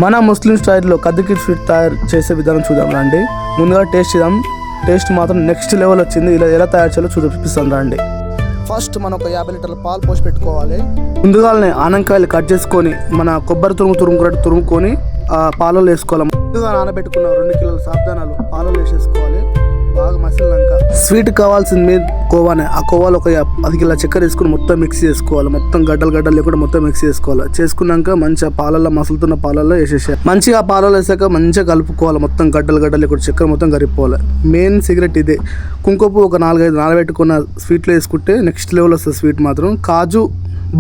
మన ముస్లిం స్టైల్లో కద్దుకి స్వీట్ తయారు చేసే విధానం చూద్దాం రండి. ముందుగా టేస్ట్ చేద్దాం. టేస్ట్ మాత్రం నెక్స్ట్ లెవెల్ వచ్చింది. ఇలా ఎలా తయారు చేయాలో చూపిస్తాను రండి. ఫస్ట్ మనం ఒక 50 లీటర్ల పాలు పోసి పెట్టుకోవాలి. ముందుగానే ఆనంకాయలు కట్ చేసుకొని మన కొబ్బరి తురుముకొని ఆ పాలలో వేసుకోవాలి. ముందుగా నానబెట్టుకున్న 2 కిలోల సాబ్దానాలు పాలలో వేసేసుకోవాలి. బాగా మసిలినాక స్వీట్ కావాల్సింది కోవానే. ఆ కోవాలో ఒక 10 కిలోల చక్కెర వేసుకుని మొత్తం మిక్స్ చేసుకోవాలి. మొత్తం గడ్డలు లేకుండా మొత్తం మిక్స్ చేసుకోవాలి. చేసుకున్నాక మంచిగా పాలల్లో మసులుతున్న పాలల్లో వేసేసాలి. మంచిగా పాలలో వేసాక మంచిగా కలుపుకోవాలి. మొత్తం గడ్డలు లేకుండా చక్కెర మొత్తం కరిగిపోవాలి. మెయిన్ సిగరెట్ ఇదే. కుంకుమ ఒక 4-5 నానబెట్టుకున్న స్వీట్లో వేసుకుంటే నెక్స్ట్ లెవెల్ వస్తుంది స్వీట్ మాత్రం. కాజు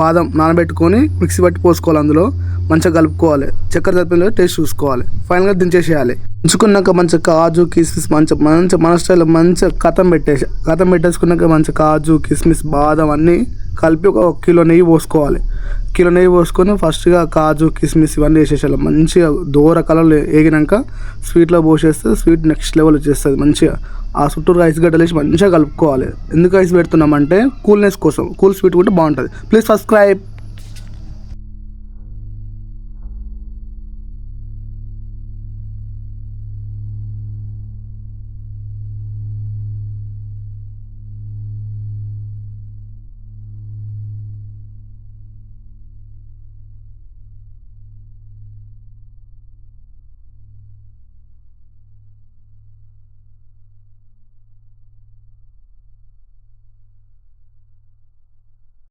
బాదం నానబెట్టుకొని మిక్సీ పట్టి పోసుకోవాలి. అందులో మంచిగా కలుపుకోవాలి. చక్కెర చదివిన టేస్ట్ చూసుకోవాలి. ఫైనల్గా దించేసేయాలి. ఉంచుకున్నాక మంచిగా కాజు కిస్మిస్ మంచిగా మన స్టైల్లో మంచిగా కథం పెట్టేసుకున్నాక మంచిగా కాజు కిస్మిస్ బాదం అన్నీ కలిపి ఒక కిలో నెయ్యి పోసుకోవాలి. కిలో నెయ్యి పోసుకొని ఫస్ట్గా కాజు కిస్మిస్ ఇవన్నీ వేసేసేయాలి. మంచిగా దూర కలర్లో వేగినాక స్వీట్లో పోసేస్తే స్వీట్ నెక్స్ట్ లెవెల్ వచ్చేస్తుంది. మంచిగా ఆ చుట్టూరు ఐస్ గడ్డలు వేసి మంచిగా కలుపుకోవాలి. ఎందుకు ఐస్ పెడుతున్నామంటే కూల్నెస్ కోసం. కూల్ స్వీట్ కూడా బాగుంటుంది. Please subscribe.